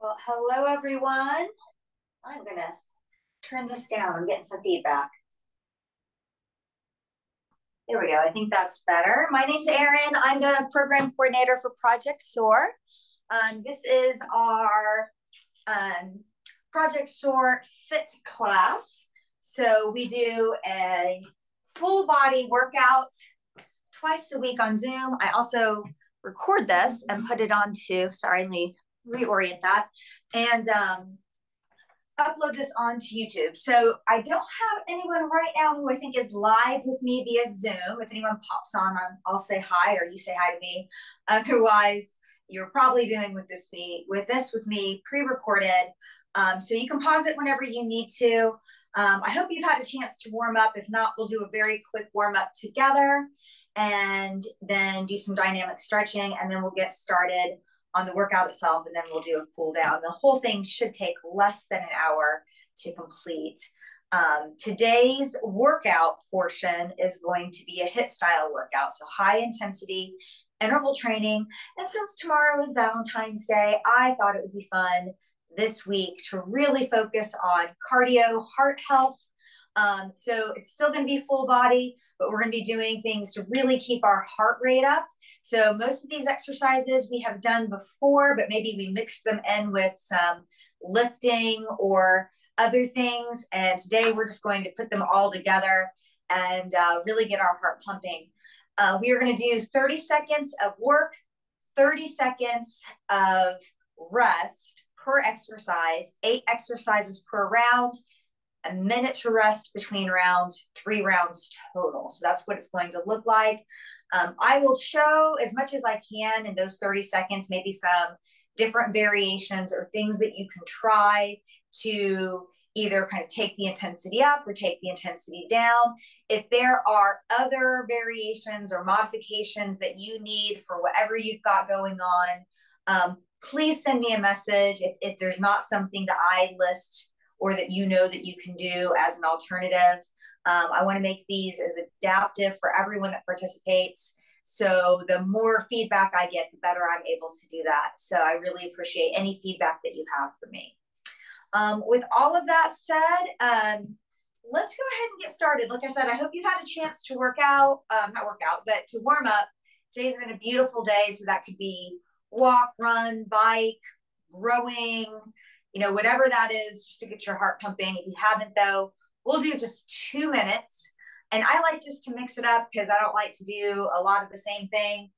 Well, hello everyone. I'm gonna turn this down. I'm getting some feedback. There we go. I think that's better. My name's Aron. I'm the program coordinator for Project SOAR. This is our Project SOAR Fit class. So we do a full body workout twice a week on Zoom. I also record this and put it onto, sorry, let me reorient that, and upload this onto YouTube. So I don't have anyone right now who I think is live with me via Zoom. If anyone pops on, I'll say hi, or you say hi to me. Otherwise, you're probably doing with this with me pre-recorded. So you can pause it whenever you need to. I hope you've had a chance to warm up. If not, we'll do a very quick warm up together and then do some dynamic stretching, and then we'll get started on the workout itself, and then we'll do a cool down. The whole thing should take less than an hour to complete. Today's workout portion is going to be a HIIT style workout, so high intensity interval training. And since tomorrow is Valentine's Day, I thought it would be fun this week to really focus on cardio, heart health. So it's still going to be full body, but we're going to be doing things to really keep our heart rate up. So most of these exercises we have done before, but maybe we mix them in with some lifting or other things. And today we're just going to put them all together and really get our heart pumping. We are going to do 30 seconds of work, 30 seconds of rest per exercise, 8 exercises per round, a minute to rest between rounds, 3 rounds total. So that's what it's going to look like. I will show as much as I can in those 30 seconds, maybe some different variations or things that you can try to either kind of take the intensity up or take the intensity down. If there are other variations or modifications that you need for whatever you've got going on, please send me a message if there's not something that I list or that you know that you can do as an alternative. I want to make these as adaptive for everyone that participates. So the more feedback I get, the better I'm able to do that. So I really appreciate any feedback that you have for me. With all of that said, let's go ahead and get started. Like I said, I hope you've had a chance to work out, not work out, but to warm up. Today's been a beautiful day, so that could be walk, run, bike, rowing, whatever that is, just to get your heart pumping. If you haven't, though, we'll do just 2 minutes. And I like just to mix it up because I don't like to do a lot of the same thing.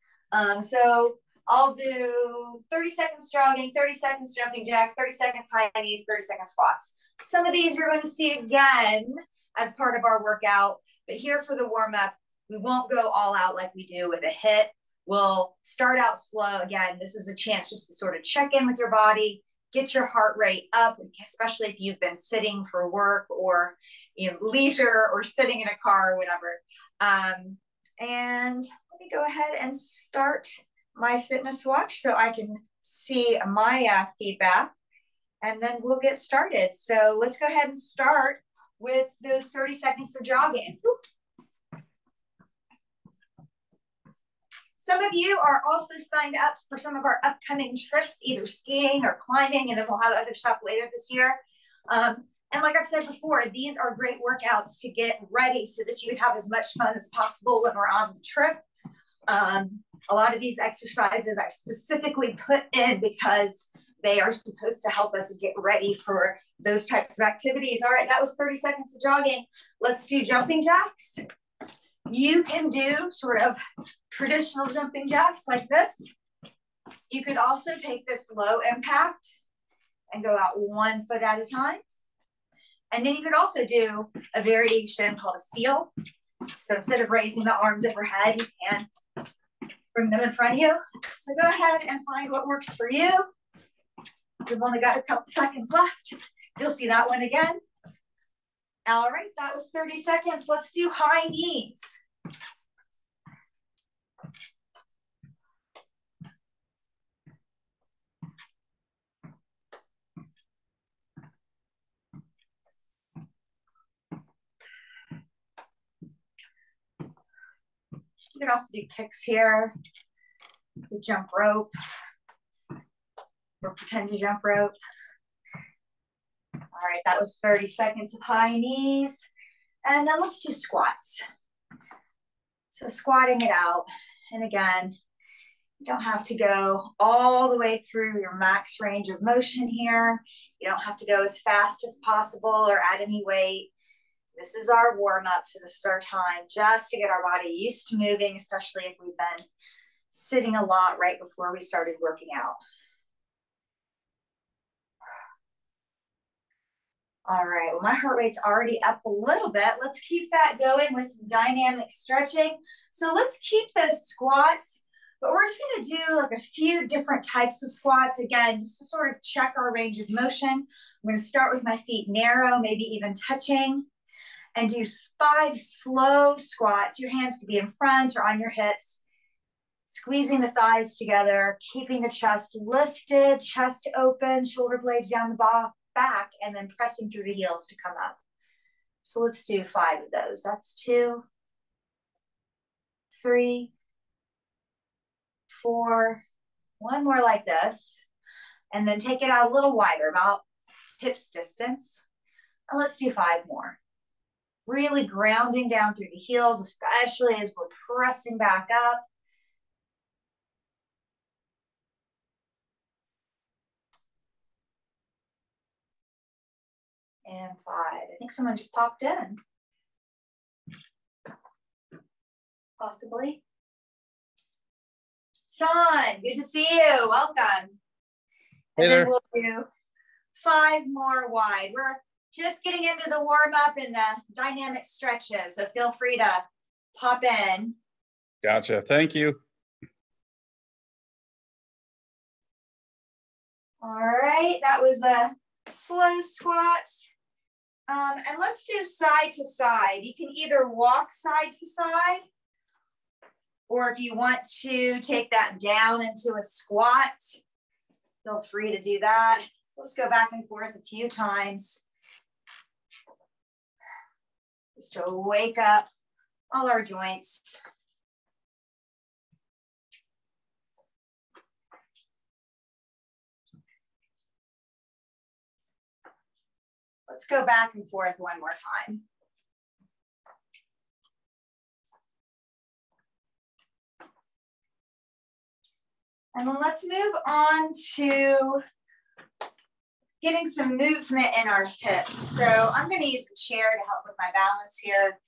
So I'll do 30 seconds jogging, 30 seconds jumping jack, 30 seconds high knees, 30 seconds squats. Some of these you're going to see again as part of our workout. But here for the warm up, we won't go all out like we do with a HIIT. We'll start out slow. Again, this is a chance just to sort of check in with your body, get your heart rate up, especially if you've been sitting for work or leisure or sitting in a car or whatever. And let me go ahead and start my fitness watch so I can see my feedback, and then we'll get started. So let's go ahead and start with those 30 seconds of jogging. Some of you are also signed up for some of our upcoming trips, either skiing or climbing, and then we'll have other stuff later this year. And like I've said before, these are great workouts to get ready so that you can have as much fun as possible when we're on the trip. A lot of these exercises I specifically put in because they are supposed to help us get ready for those types of activities. All right, that was 30 seconds of jogging. Let's do jumping jacks. You can do sort of traditional jumping jacks like this. You could also take this low impact and go out 1 foot at a time. And then you could also do a variation called a seal. So instead of raising the arms overhead, you can bring them in front of you. So go ahead and find what works for you. We've only got a couple seconds left. You'll see that one again. All right, that was 30 seconds. Let's do high knees. You can also do kicks here, jump rope. or pretend to jump rope. All right, that was 30 seconds of high knees. And then let's do squats. So squatting it out. And again, you don't have to go all the way through your max range of motion here. You don't have to go as fast as possible or add any weight. This is our warm up. So this is our time just to get our body used to moving, especially if we've been sitting a lot right before we started working out. All right, well, my heart rate's already up a little bit. Let's keep that going with some dynamic stretching. So let's keep those squats, but we're just gonna do like a few different types of squats. Again, just to sort of check our range of motion. I'm gonna start with my feet narrow, maybe even touching, and do 5 slow squats. Your hands could be in front or on your hips, squeezing the thighs together, keeping the chest lifted, chest open, shoulder blades down the back, and then pressing through the heels to come up. So let's do 5 of those. That's 2, 3, 4, one more like this, and then take it out a little wider, about hips distance. And let's do 5 more. Really grounding down through the heels, especially as we're pressing back up. And 5. I think someone just popped in. Possibly. Sean, good to see you. Welcome. And then we'll do 5 more wide. We're just getting into the warm up and the dynamic stretches. So feel free to pop in. Gotcha. Thank you. All right. That was the slow squats. And let's do side to side. You can either walk side to side, or if you want to take that down into a squat, feel free to do that. Let's go back and forth a few times just to wake up all our joints. Let's go back and forth one more time. And then let's move on to getting some movement in our hips. So I'm going to use the chair to help with my balance here.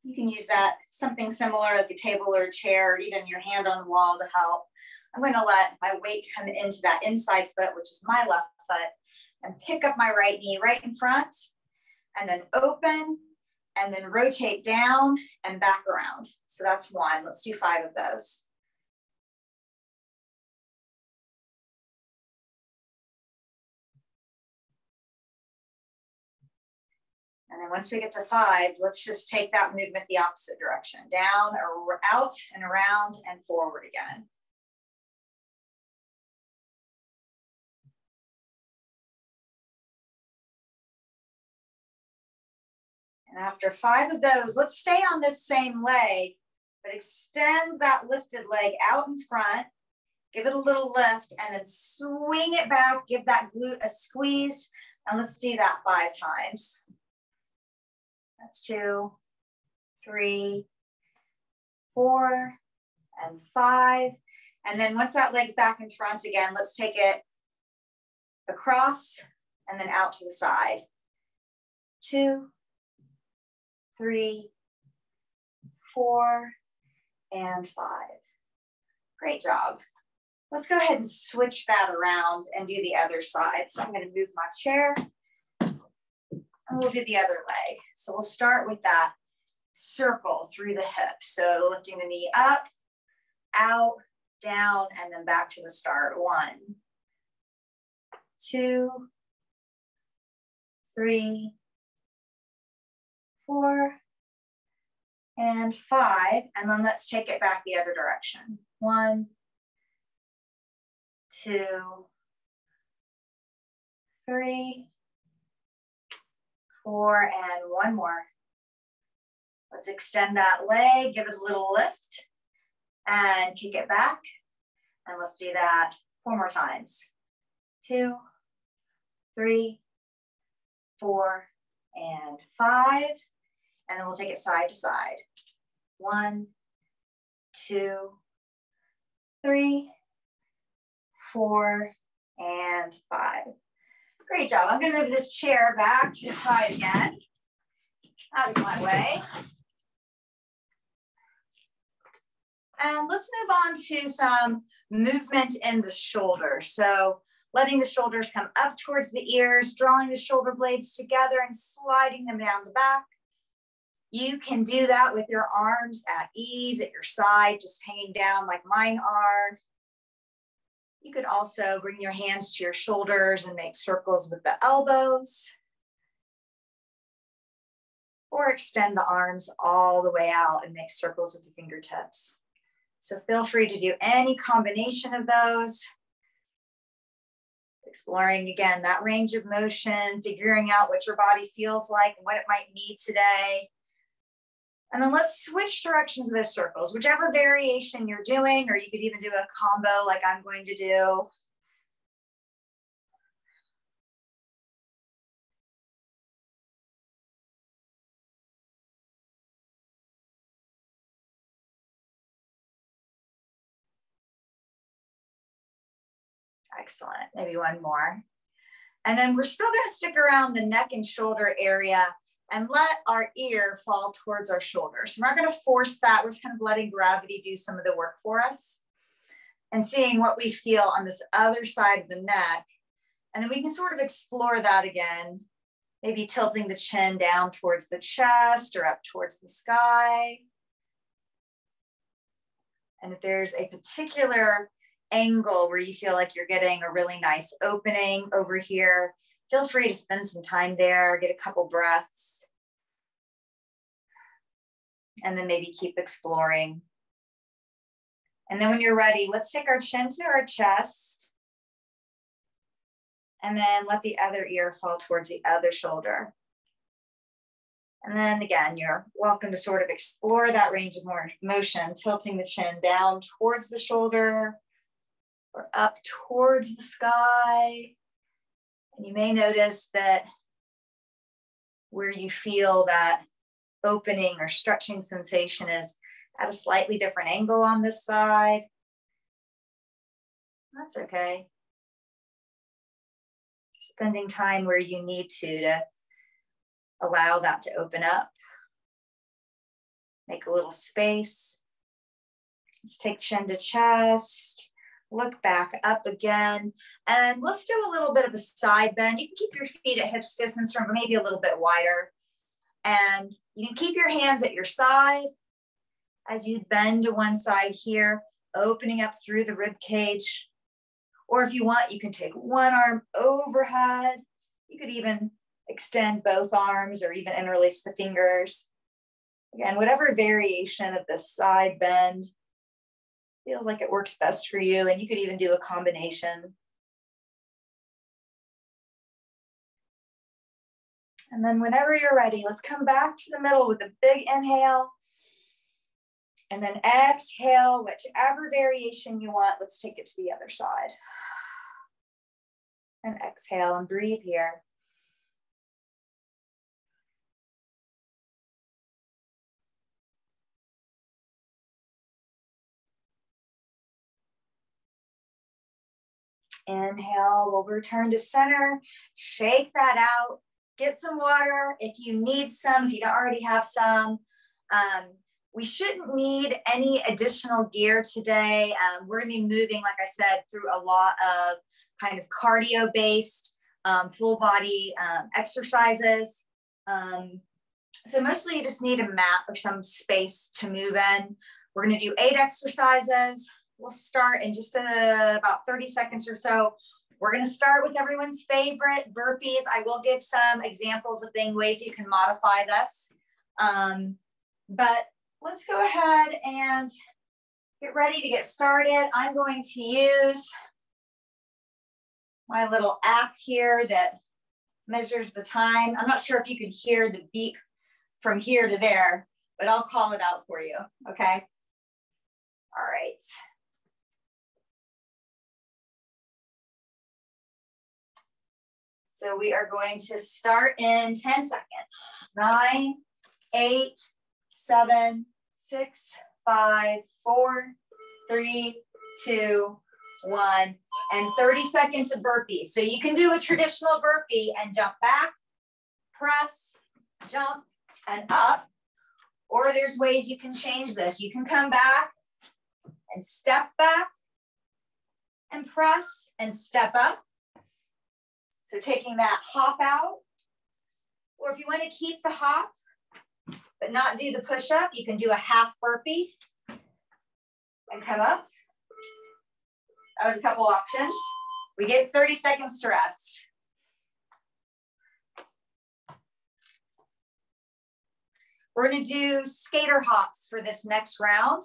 You can use that, something similar like a table or a chair, or even your hand on the wall to help. I'm going to let my weight come into that inside foot, which is my left foot, and pick up my right knee right in front, and then open, and then rotate down and back around. So that's 1. Let's do 5 of those. And then once we get to 5, let's just take that movement the opposite direction, down or out and around and forward again. And after 5 of those, let's stay on this same leg, but extend that lifted leg out in front, give it a little lift, and then swing it back, give that glute a squeeze, and let's do that 5 times. That's 2, 3, 4, and 5. And then once that leg's back in front again, let's take it across and then out to the side. 2, 3, 4, and 5. Great job. Let's go ahead and switch that around and do the other side. So I'm going to move my chair and we'll do the other leg. So we'll start with that circle through the hip. So lifting the knee up, out, down, and then back to the start. 1, 2, 3, 4, and 5. And then let's take it back the other direction. 1, 2, 3, 4, and 1 more. Let's extend that leg, give it a little lift, and kick it back. And let's do that 4 more times. 2, 3, 4, and 5. And then we'll take it side to side. 1, 2, 3, 4, and 5. Great job. I'm going to move this chair back to the side again. Out of my way. And let's move on to some movement in the shoulders. So letting the shoulders come up towards the ears, drawing the shoulder blades together and sliding them down the back. You can do that with your arms at ease at your side, just hanging down like mine are. You could also bring your hands to your shoulders and make circles with the elbows. Or extend the arms all the way out and make circles with your fingertips. So feel free to do any combination of those. Exploring, again, that range of motion, figuring out what your body feels like and what it might need today. And then let's switch directions of those circles, whichever variation you're doing, or you could even do a combo like I'm going to do. Excellent, maybe one more. And then we're still gonna stick around the neck and shoulder area and let our ear fall towards our shoulders. We're not gonna force that, we're just kind of letting gravity do some of the work for us and seeing what we feel on this other side of the neck. And then we can sort of explore that again, maybe tilting the chin down towards the chest or up towards the sky. And if there's a particular angle where you feel like you're getting a really nice opening over here, feel free to spend some time there, get a couple breaths, and then maybe keep exploring. And then when you're ready, let's take our chin to our chest, and then let the other ear fall towards the other shoulder. And then again, you're welcome to sort of explore that range of motion, tilting the chin down towards the shoulder, or up towards the sky. And you may notice that where you feel that opening or stretching sensation is at a slightly different angle on this side. That's okay. Spending time where you need to allow that to open up. Make a little space. Let's take chin to chest. Look back up again, and let's do a little bit of a side bend. You can keep your feet at hips distance or maybe a little bit wider. And you can keep your hands at your side as you bend to one side here, opening up through the rib cage. Or if you want, you can take one arm overhead. You could even extend both arms or even interlace the fingers. Again, whatever variation of this side bend feels like it works best for you, and you could even do a combination. And then whenever you're ready, let's come back to the middle with a big inhale. And then exhale, whichever variation you want. Let's take it to the other side. And exhale and breathe here. Inhale, we'll return to center, shake that out, get some water if you need some, if you don't already have some. We shouldn't need any additional gear today. We're gonna be moving, like I said, through a lot of kind of cardio-based, full body exercises. So mostly you just need a mat or some space to move in. We're gonna do 8 exercises. We'll start in just about 30 seconds or so. We're gonna start with everyone's favorite, burpees. I will give some examples of ways you can modify this. But let's go ahead and get ready to get started. I'm going to use my little app here that measures the time. I'm not sure if you can hear the beep from here to there, but I'll call it out for you, okay? All right. So we are going to start in 10 seconds. 9, 8, 7, 6, 5, 4, 3, 2, 1, and 30 seconds of burpees. So you can do a traditional burpee and jump back, press, jump, and up. Or there's ways you can change this. You can come back and step back and press and step up. So taking that hop out. Or if you want to keep the hop, but not do the push-up, you can do a half burpee and come up. That was a couple options. We get 30 seconds to rest. We're going to do skater hops for this next round.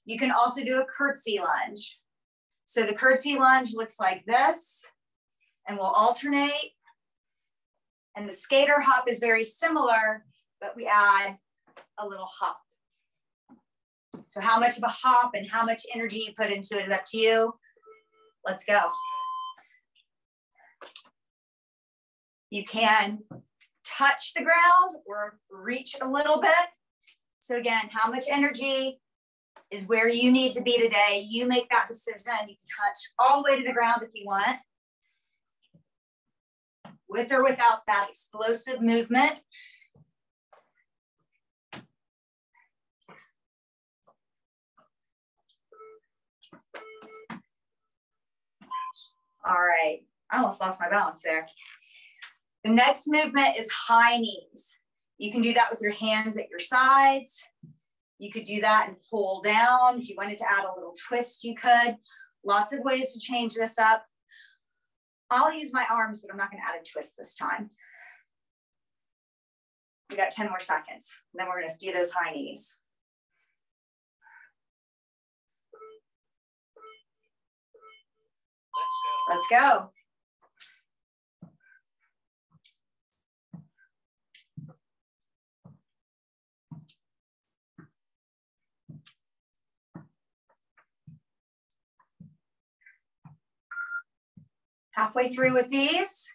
You can also do a curtsy lunge. So the curtsy lunge looks like this, and we'll alternate. And the skater hop is very similar, but we add a little hop. So how much of a hop and how much energy you put into it is up to you. Let's go. You can touch the ground or reach a little bit. So again, how much energy is where you need to be today. You make that decision. You can touch all the way to the ground if you want. With or without that explosive movement. All right, I almost lost my balance there. The next movement is high knees. You can do that with your hands at your sides. You could do that and pull down. If you wanted to add a little twist, you could. Lots of ways to change this up. I'll use my arms, but I'm not gonna add a twist this time. We got 10 more seconds. And then we're gonna do those high knees. Let's go. Halfway through with these.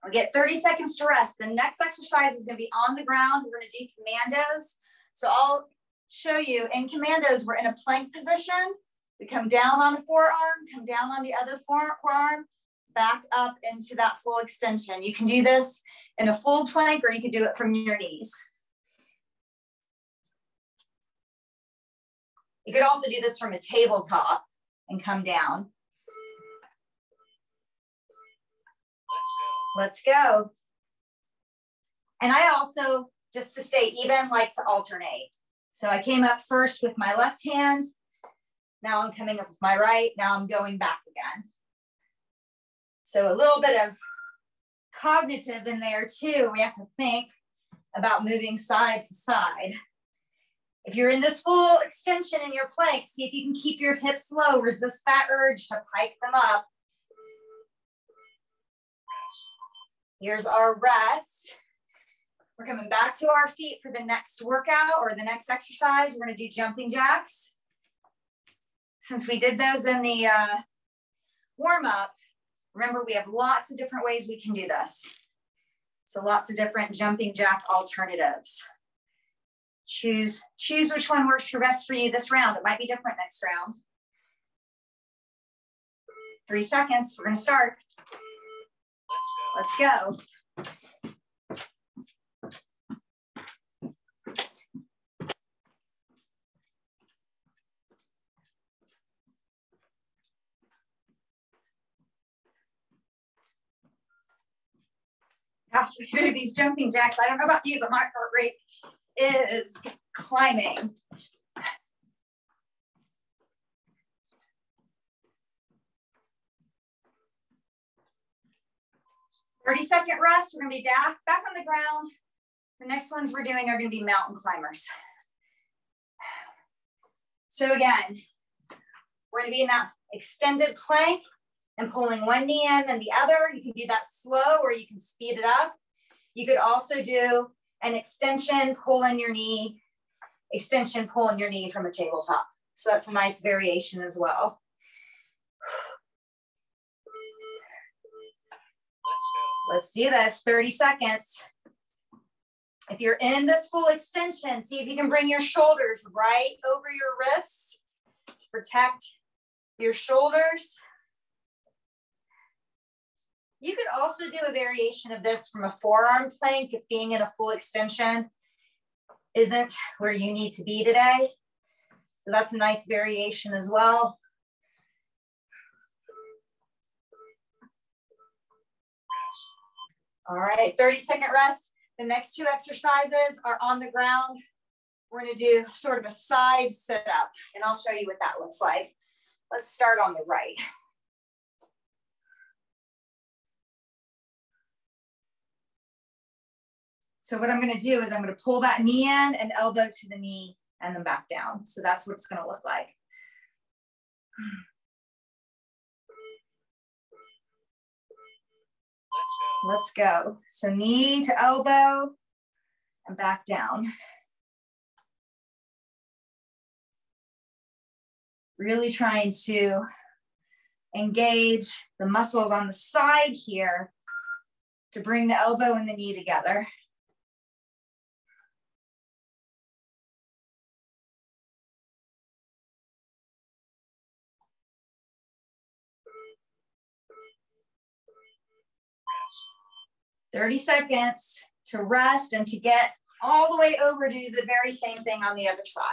We'll get 30 seconds to rest. The next exercise is going to be on the ground. We're going to do commandos. So I'll show you in commandos, we're in a plank position. We come down on a forearm, come down on the other forearm, back up into that full extension. You can do this in a full plank or you can do it from your knees. You could also do this from a tabletop and come down. Let's go. And I also, just to stay even, like to alternate. So I came up first with my left hand. Now I'm coming up with my right. Now I'm going back again. So a little bit of cognitive in there too. We have to think about moving side to side. If you're in this full extension in your plank, see if you can keep your hips low. Resist that urge to pike them up. Here's our rest. We're coming back to our feet for the next workout or the next exercise. We're going to do jumping jacks. Since we did those in the warm-up, remember we have lots of different ways we can do this. So lots of different jumping jack alternatives. Choose which one works for best for you this round. It might be different next round. 3 seconds, we're going to start. Let's go. Halfway through these jumping jacks, I don't know about you, but my heart rate is climbing. 30-second rest. We're going to be back on the ground. The next ones we're doing are going to be mountain climbers. So again, we're going to be in that extended plank and pulling one knee in and the other. You can do that slow or you can speed it up. You could also do an extension, pull in your knee, extension, pull in your knee from a tabletop. So that's a nice variation as well. Let's do this, 30 seconds. If you're in this full extension, see if you can bring your shoulders right over your wrists to protect your shoulders. You could also do a variation of this from a forearm plank if being in a full extension isn't where you need to be today. So that's a nice variation as well. All right, 30-second rest. The next two exercises are on the ground. We're gonna do sort of a side sit up, and I'll show you what that looks like. Let's start on the right. So what I'm gonna do is I'm gonna pull that knee in and elbow to the knee and then back down. So that's what it's gonna look like. Let's go. So knee to elbow and back down. Really trying to engage the muscles on the side here to bring the elbow and the knee together. Rest. 30 seconds to rest and to get all the way over to do the very same thing on the other side.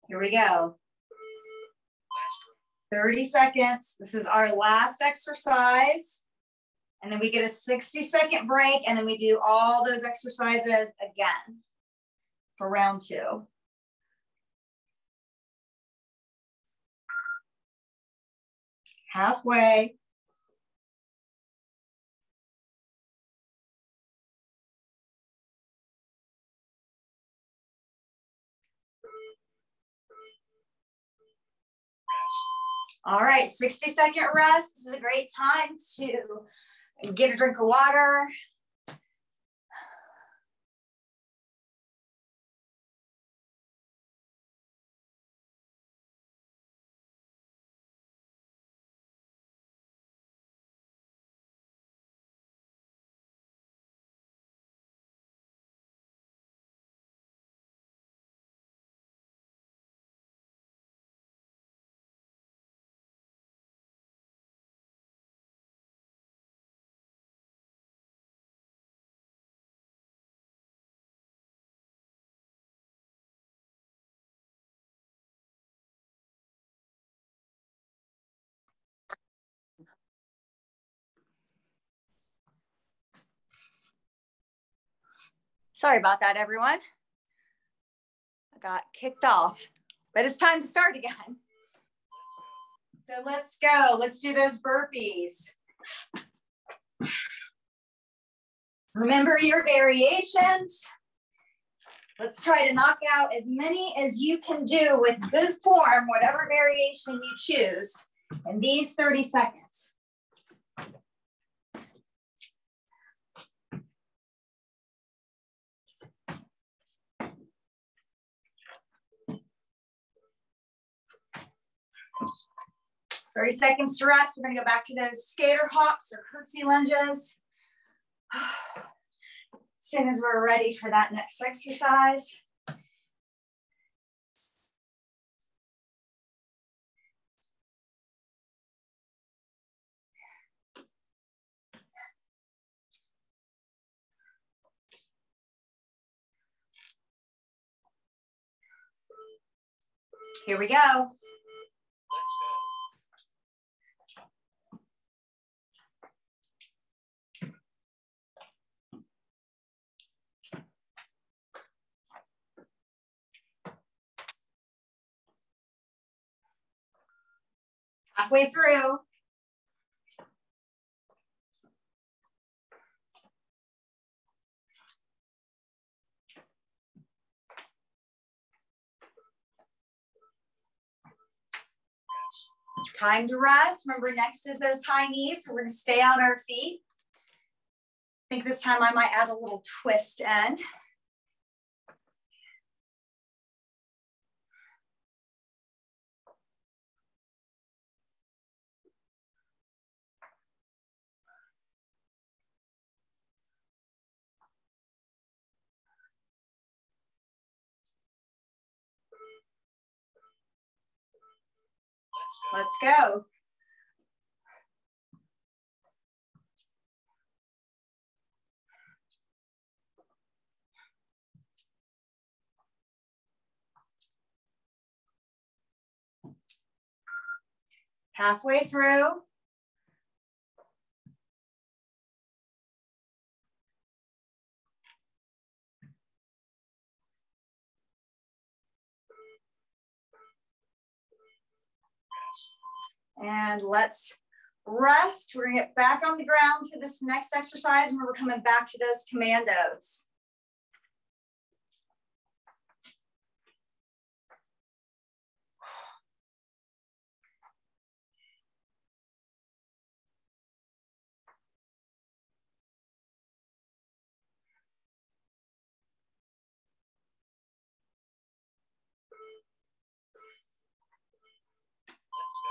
Here we go. 30 seconds. This is our last exercise. And then we get a 60-second break, and then we do all those exercises again for round 2. Halfway. All right, 60-second rest. This is a great time to get a drink of water. Sorry about that, everyone. I got kicked off, but it's time to start again. So let's go. Let's do those burpees. Remember your variations. Let's try to knock out as many as you can do with good form, whatever variation you choose, in these 30 seconds. Oops. 30 seconds to rest. We're going to go back to those skater hops or curtsy lunges. As soon as we're ready for that next exercise. Here we go. Let's go. Halfway through. Time to rest. Remember, next is those high knees. So we're going to stay on our feet. I think this time I might add a little twist in. Let's go. Halfway through. And let's rest. We're gonna get back on the ground for this next exercise, and we're coming back to those commandos.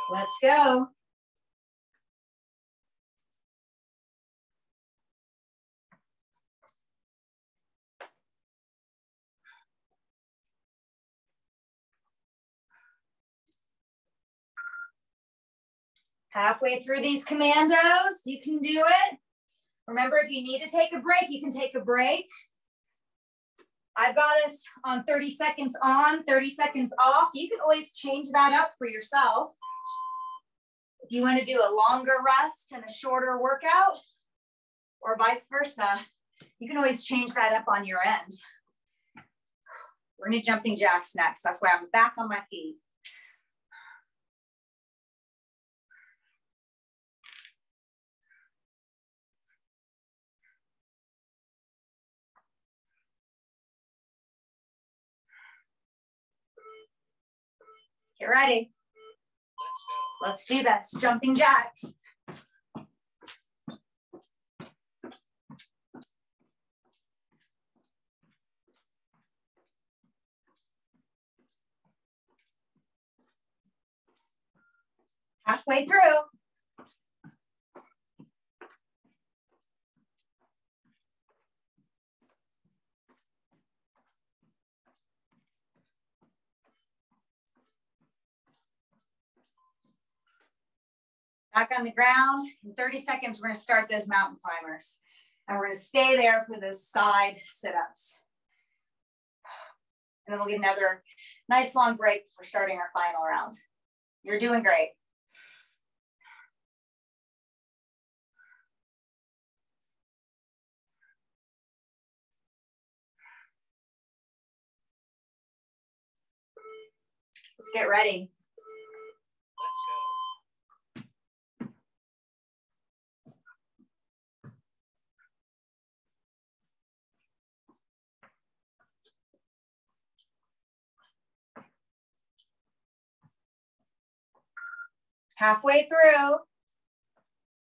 Let's go. Halfway through these commandos, you can do it. Remember, if you need to take a break, you can take a break. I've got us on 30 seconds on, 30 seconds off. You can always change that up for yourself. If you want to do a longer rest and a shorter workout, or vice versa, you can always change that up on your end. We're going to jumping jacks next. That's why I'm back on my feet. Get ready. Let's do this. Jumping jacks. Halfway through. Back on the ground. In 30 seconds, we're going to start those mountain climbers. And we're going to stay there for those side sit-ups. And then we'll get another nice long break before starting our final round. You're doing great. Let's get ready. Let's go. Halfway through.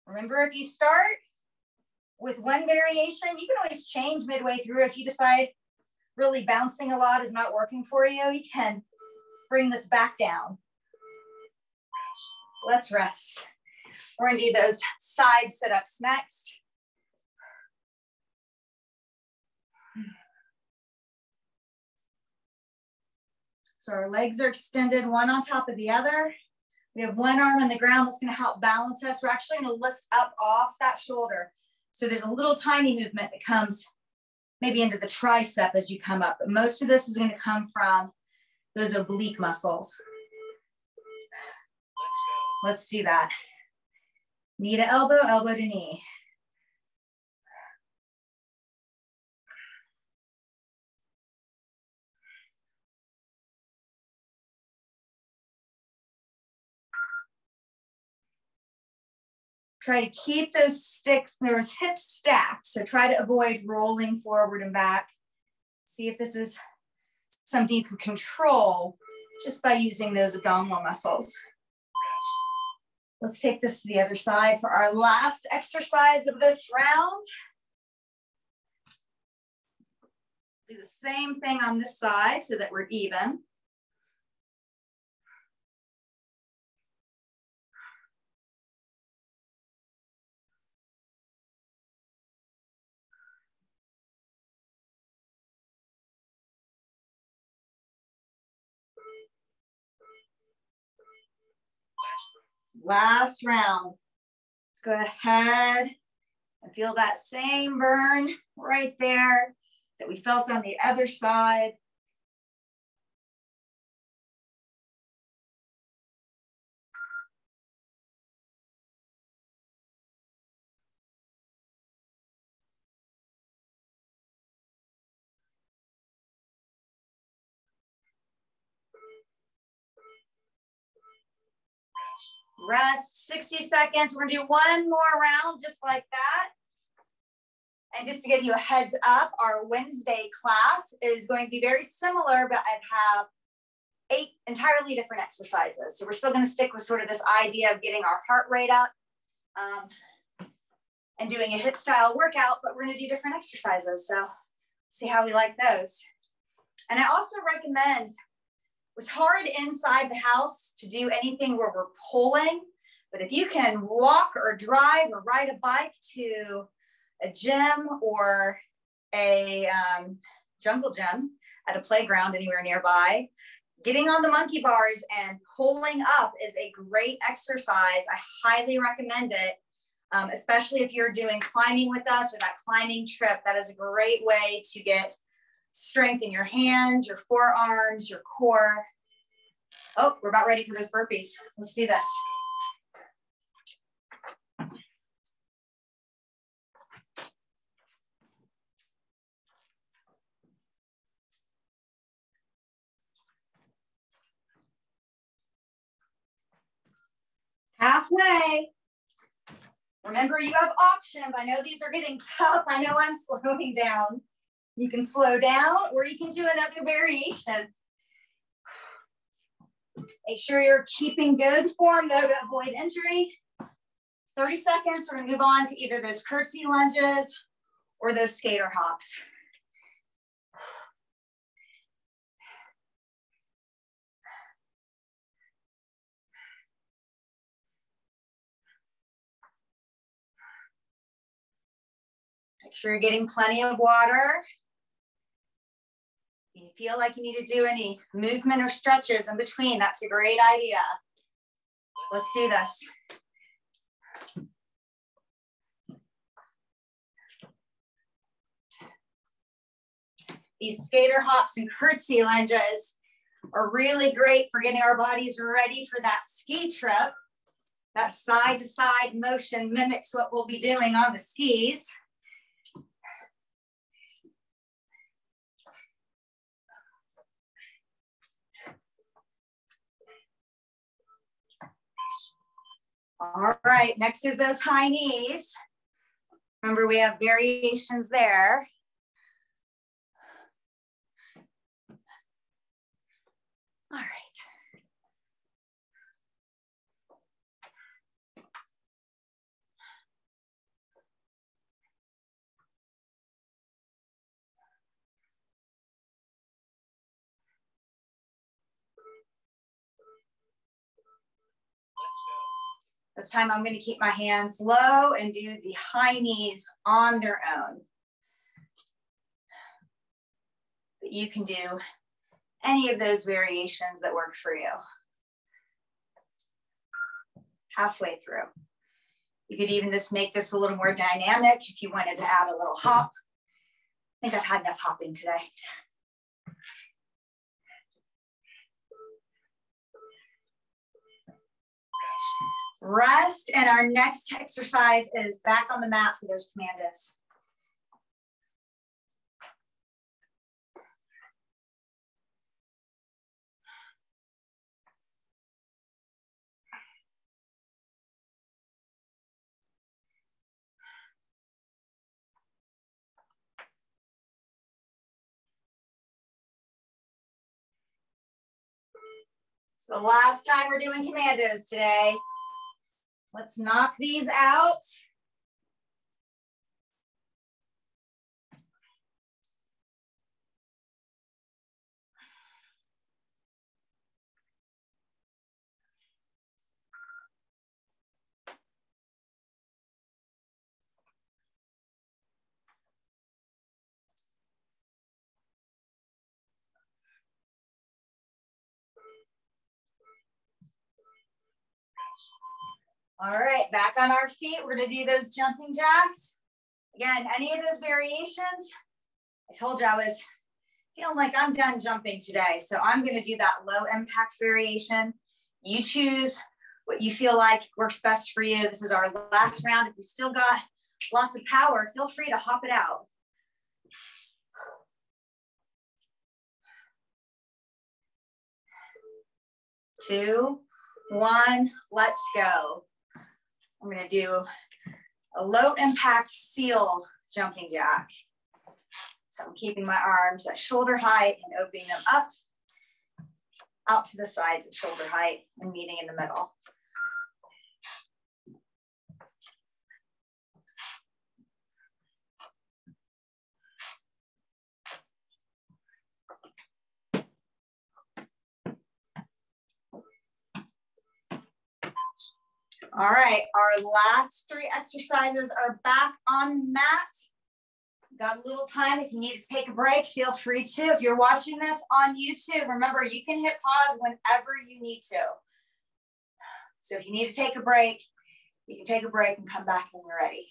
Remember, if you start with one variation, you can always change midway through. If you decide really bouncing a lot is not working for you, you can bring this back down. Let's rest. We're going to do those side sit-ups next. So our legs are extended, one on top of the other. We have one arm on the ground that's going to help balance us. We're actually going to lift up off that shoulder. So there's a little tiny movement that comes maybe into the tricep as you come up. But most of this is going to come from those oblique muscles. Let's do that. Knee to elbow, elbow to knee. Try to keep those sticks, those hips stacked. So try to avoid rolling forward and back. See if this is something you can control just by using those abdominal muscles. Let's take this to the other side for our last exercise of this round. Do the same thing on this side so that we're even. Last round. Let's go ahead and feel that same burn right there that we felt on the other side. Rest 60 seconds. We're gonna do one more round just like that. And just to give you a heads up, our Wednesday class is going to be very similar, but I'd have 8 entirely different exercises. So we're still gonna stick with sort of this idea of getting our heart rate up and doing a HIIT style workout, but we're gonna do different exercises. So see how we like those. And I also recommend, it's hard inside the house to do anything where we're pulling, but if you can walk or drive or ride a bike to a gym or a jungle gym at a playground anywhere nearby, getting on the monkey bars and pulling up is a great exercise. I highly recommend it, especially if you're doing climbing with us or that climbing trip. That is a great way to get strength in your hands, your forearms, your core. Oh, we're about ready for those burpees. Let's do this. Halfway. Remember, you have options. I know these are getting tough. I know I'm slowing down. You can slow down or you can do another variation. Make sure you're keeping good form though to avoid injury. 30 seconds, we're gonna move on to either those curtsy lunges or those skater hops. Make sure you're getting plenty of water. If you feel like you need to do any movement or stretches in between, that's a great idea. Let's do this. These skater hops and curtsy lunges are really great for getting our bodies ready for that ski trip. That side to side motion mimics what we'll be doing on the skis. All right, next is those high knees. Remember, we have variations there. All right. This time I'm going to keep my hands low and do the high knees on their own. But you can do any of those variations that work for you. Halfway through. You could even just make this a little more dynamic if you wanted to add a little hop. I think I've had enough hopping today. Rest, and our next exercise is back on the mat for those commandos. It's the last time we're doing commandos today. Let's knock these out. All right, back on our feet. We're gonna do those jumping jacks. Again, any of those variations, I told you I was feeling like I'm done jumping today. So I'm gonna do that low impact variation. You choose what you feel like works best for you. This is our last round. If you still got lots of power, feel free to hop it out. Two, one, let's go. I'm gonna do a low impact seal jumping jack. So I'm keeping my arms at shoulder height and opening them up out to the sides at shoulder height and meeting in the middle. All right, our last 3 exercises are back on mat. Got a little time. If you need to take a break, feel free to. If you're watching this on YouTube, remember you can hit pause whenever you need to. So if you need to take a break, you can take a break and come back when you're ready.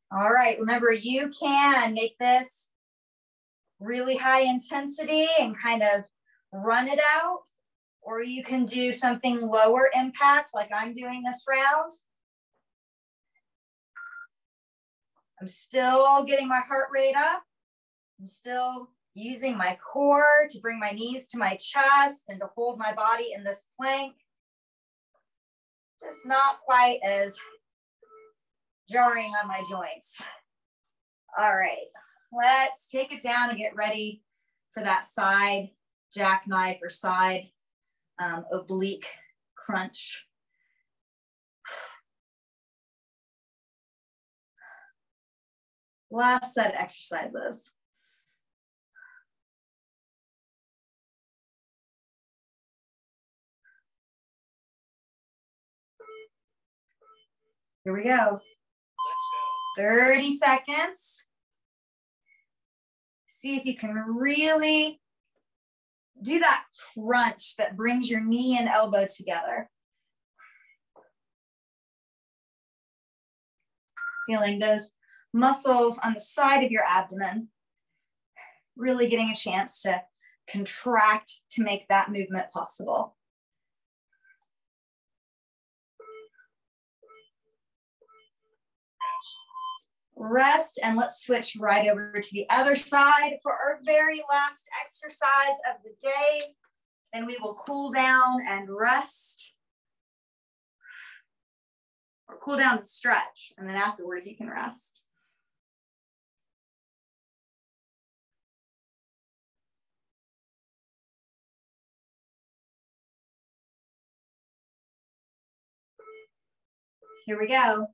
All right, remember you can make this really high intensity and kind of run it out, or you can do something lower impact like I'm doing this round. I'm still getting my heart rate up. I'm still using my core to bring my knees to my chest and to hold my body in this plank. Just not quite as jarring on my joints. All right, let's take it down and get ready for that side jackknife or side oblique crunch. Last set of exercises. Here we go. 30 seconds. See if you can really do that crunch that brings your knee and elbow together. Feeling those muscles on the side of your abdomen, really getting a chance to contract to make that movement possible. Rest, and let's switch right over to the other side for our very last exercise of the day. Then we will cool down and rest, or cool down and stretch, and then afterwards you can rest. Here we go.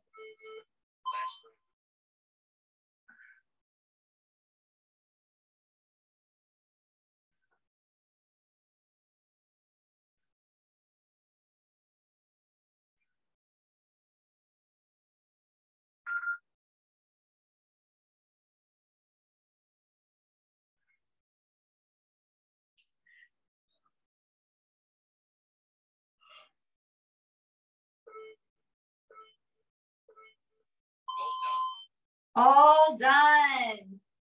All done.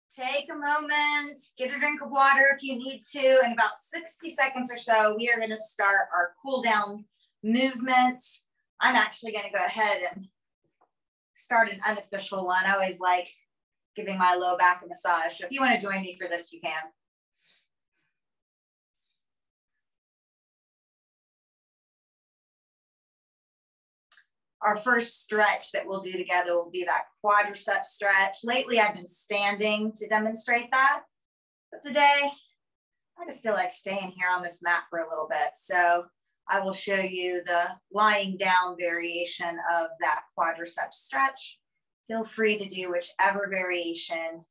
Take a moment, get a drink of water if you need to. In about 60 seconds or so, we are going to start our cool down movements. I'm actually going to go ahead and start an unofficial one. I always like giving my low back a massage. So if you want to join me for this, you can. Our first stretch that we'll do together will be that quadricep stretch. Lately, I've been standing to demonstrate that, but today, I just feel like staying here on this mat for a little bit. So I will show you the lying down variation of that quadricep stretch. Feel free to do whichever variation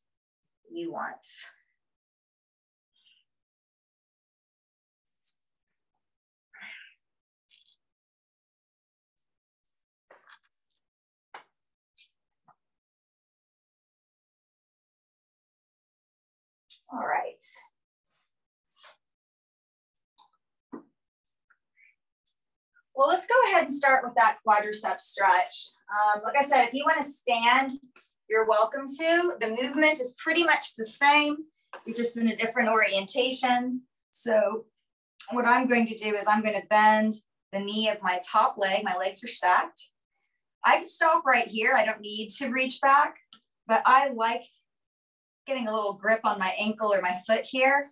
you want. All right. Well, let's go ahead and start with that quadricep stretch. Like I said, if you want to stand, you're welcome to. The movement is pretty much the same. You're just in a different orientation. So what I'm going to do is I'm going to bend the knee of my top leg. My legs are stacked. I can stop right here. I don't need to reach back, but I like getting a little grip on my ankle or my foot here,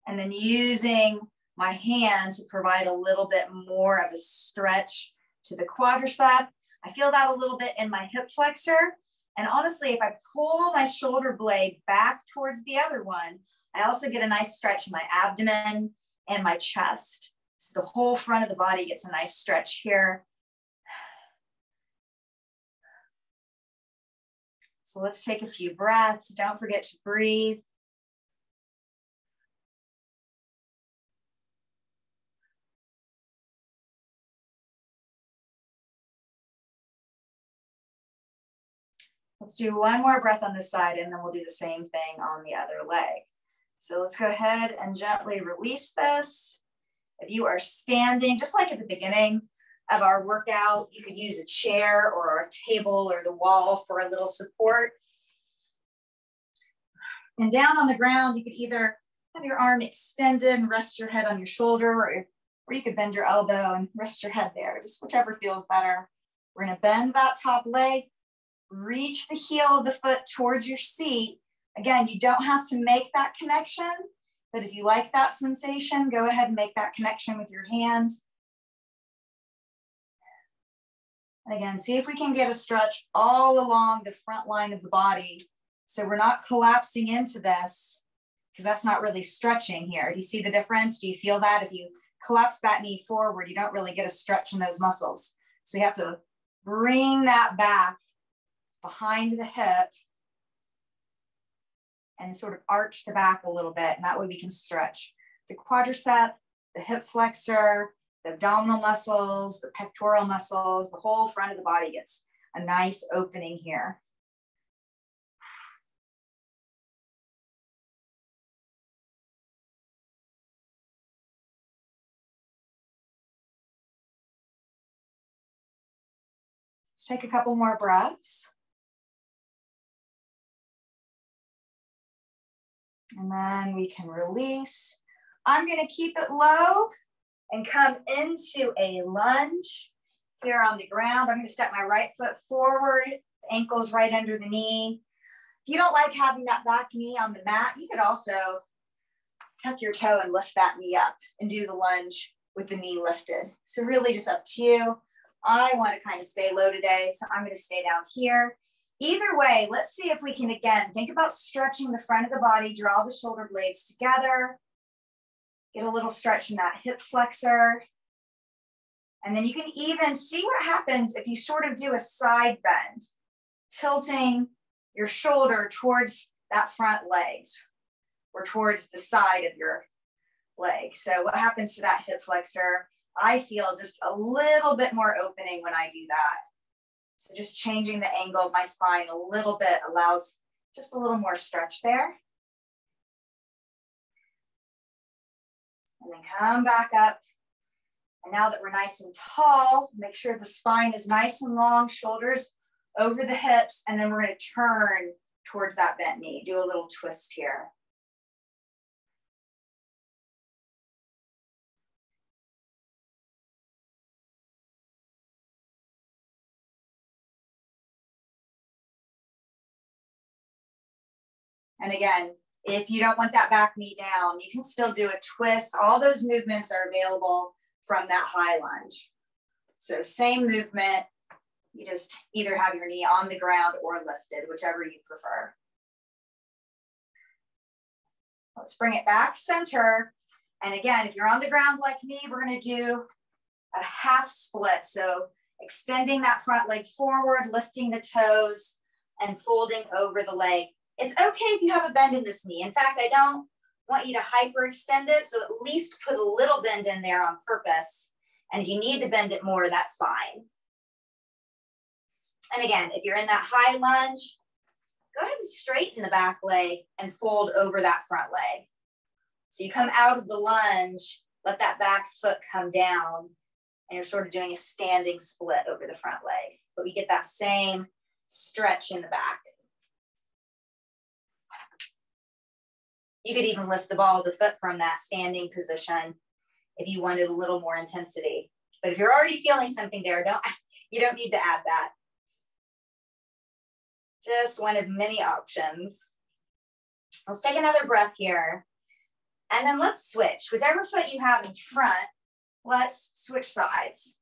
and then using my hand to provide a little bit more of a stretch to the quadricep. I feel that a little bit in my hip flexor. And honestly, if I pull my shoulder blade back towards the other one, I also get a nice stretch in my abdomen and my chest. So the whole front of the body gets a nice stretch here. So let's take a few breaths. Don't forget to breathe. Let's do one more breath on this side, and then we'll do the same thing on the other leg. So let's go ahead and gently release this. If you are standing, just like at the beginning of our workout, you could use a chair or a table or the wall for a little support. And down on the ground, you could either have your arm extended and rest your head on your shoulder, or you could bend your elbow and rest your head there, just whichever feels better. We're going to bend that top leg, reach the heel of the foot towards your seat. Again, you don't have to make that connection, but if you like that sensation, go ahead and make that connection with your hand. And again, see if we can get a stretch all along the front line of the body. So we're not collapsing into this, because that's not really stretching here. Do you see the difference? Do you feel that? If you collapse that knee forward, you don't really get a stretch in those muscles. So we have to bring that back behind the hip and sort of arch the back a little bit. And that way we can stretch the quadricep, the hip flexor, the abdominal muscles, the pectoral muscles, the whole front of the body gets a nice opening here. Let's take a couple more breaths. And then we can release. I'm going to keep it low and come into a lunge here on the ground. I'm going to step my right foot forward, the ankle's right under the knee. If you don't like having that back knee on the mat, you could also tuck your toe and lift that knee up and do the lunge with the knee lifted. So really just up to you. I want to kind of stay low today, so I'm going to stay down here. Either way, let's see if we can, again, think about stretching the front of the body, draw the shoulder blades together, get a little stretch in that hip flexor. And then you can even see what happens if you sort of do a side bend, tilting your shoulder towards that front leg or towards the side of your leg. So what happens to that hip flexor? I feel just a little bit more opening when I do that. So just changing the angle of my spine a little bit allows just a little more stretch there. And then come back up. And now that we're nice and tall, make sure the spine is nice and long, shoulders over the hips, and then we're going to turn towards that bent knee. Do a little twist here. And again, if you don't want that back knee down, you can still do a twist. All those movements are available from that high lunge. So same movement, You just either have your knee on the ground or lifted, whichever you prefer. Let's bring it back center. And again, if you're on the ground like me, we're going to do a half split. So extending that front leg forward, lifting the toes, and folding over the leg. It's okay if you have a bend in this knee. In fact, I don't want you to hyperextend it, so at least put a little bend in there on purpose. And if you need to bend it more, that's fine. And again, if you're in that high lunge, go ahead and straighten the back leg and fold over that front leg. So you come out of the lunge, let that back foot come down, and you're sort of doing a standing split over the front leg. But we get that same stretch in the back. You could even lift the ball of the foot from that standing position if you wanted a little more intensity. But if you're already feeling something there, you don't need to add that. Just one of many options. Let's take another breath here. And then let's switch. Whichever foot you have in front, let's switch sides.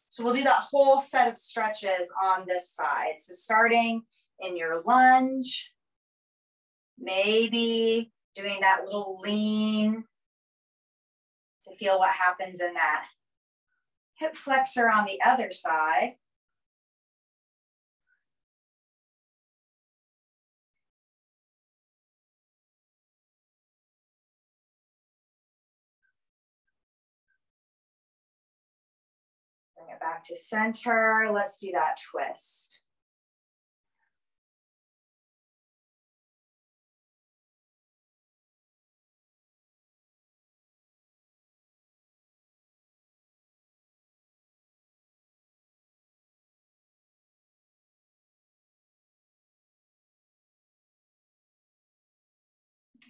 So we'll do that whole set of stretches on this side. So starting in your lunge, maybe doing that little lean to feel what happens in that hip flexor on the other side. Bring it back to center. Let's do that twist.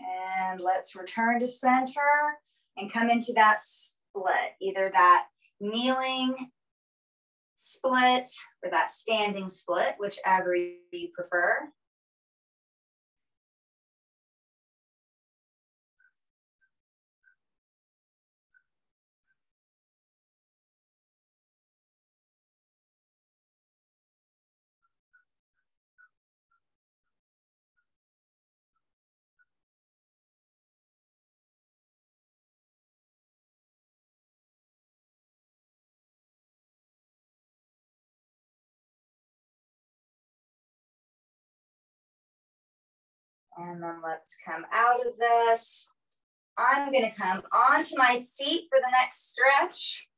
And let's return to center and come into that split, either that kneeling split or that standing split, whichever you prefer. And then let's come out of this. I'm going to come onto my seat for the next stretch.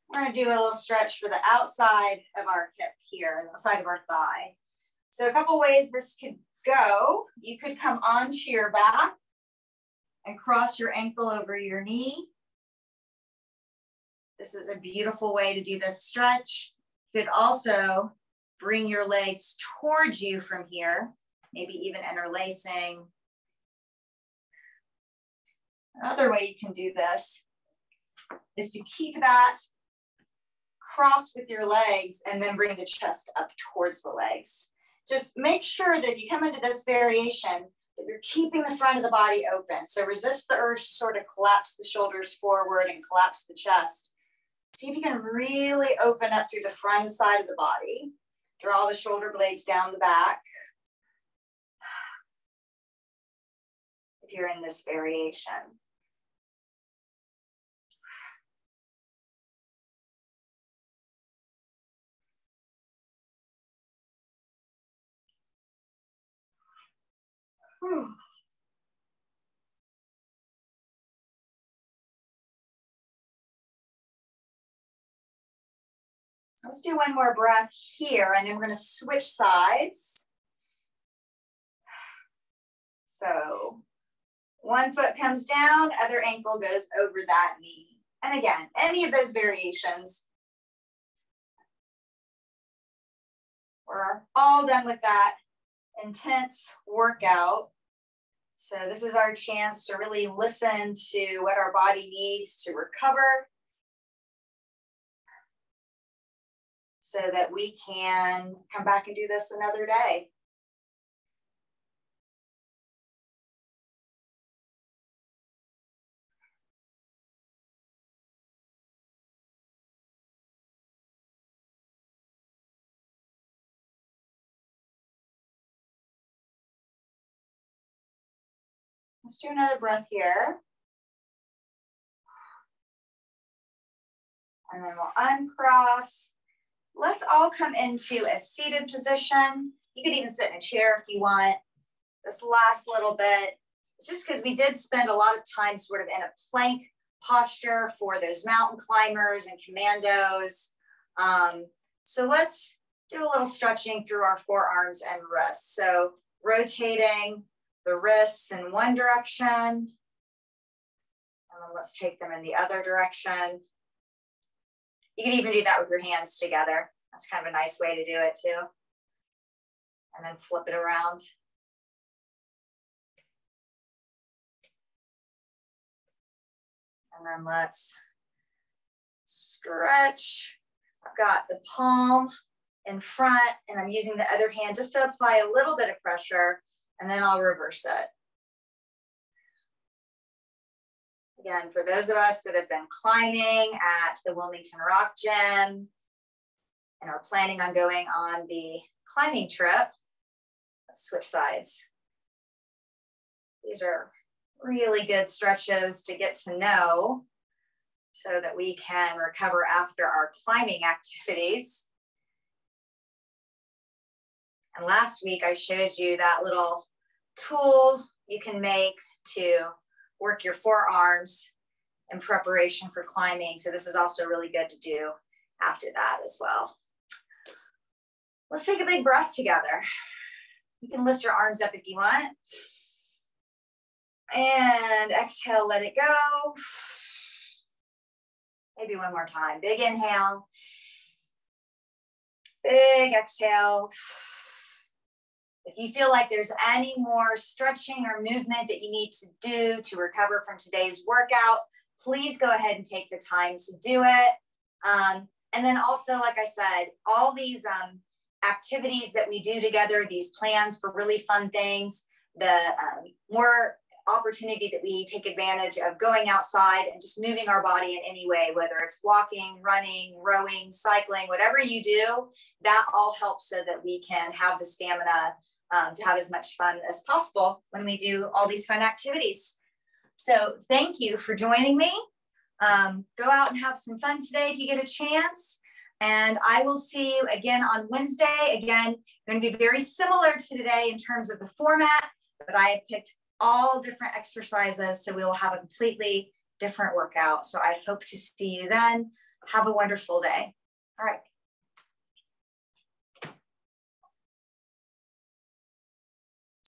We're going to do a little stretch for the outside of our hip here, the side of our thigh. So a couple ways this could go. You could come onto your back and cross your ankle over your knee. This is a beautiful way to do this stretch. You could also bring your legs towards you from here, maybe even interlacing. Another way you can do this is to keep that crossed with your legs and then bring the chest up towards the legs. Just make sure that if you come into this variation, that you're keeping the front of the body open. So resist the urge to sort of collapse the shoulders forward and collapse the chest. See if you can really open up through the front side of the body. Draw the shoulder blades down the back. If you're in this variation. Let's do one more breath here, and then we're going to switch sides. So one foot comes down, other ankle goes over that knee. And again, any of those variations. We're all done with that intense workout. So this is our chance to really listen to what our body needs to recover so that we can come back and do this another day. Let's do another breath here. And then we'll uncross. Let's all come into a seated position. You could even sit in a chair if you want. This last little bit, it's just because we did spend a lot of time sort of in a plank posture for those mountain climbers and commandos. So let's do a little stretching through our forearms and wrists. So rotating the wrists in one direction, and then let's take them in the other direction. You can even do that with your hands together. That's kind of a nice way to do it too. And then flip it around. And then let's stretch. I've got the palm in front and I'm using the other hand just to apply a little bit of pressure, and then I'll reverse it. Again, for those of us that have been climbing at the Wilmington Rock Gym and are planning on going on the climbing trip, let's switch sides. These are really good stretches to get to know so that we can recover after our climbing activities. And last week I showed you that little tool you can make to work your forearms in preparation for climbing. So this is also really good to do after that as well. Let's take a big breath together. You can lift your arms up if you want. And exhale, let it go. Maybe one more time. Big inhale. Big exhale. If you feel like there's any more stretching or movement that you need to do to recover from today's workout, please go ahead and take the time to do it. And then also, like I said, all these activities that we do together, these plans for really fun things, the more opportunity that we take advantage of going outside and just moving our body in any way, whether it's walking, running, rowing, cycling, whatever you do, that all helps so that we can have the stamina to have as much fun as possible when we do all these fun activities. So thank you for joining me. Go out and have some fun today if you get a chance. And I will see you again on Wednesday. Again, going to be very similar to today in terms of the format, but I have picked all different exercises, so we will have a completely different workout. So I hope to see you then. Have a wonderful day.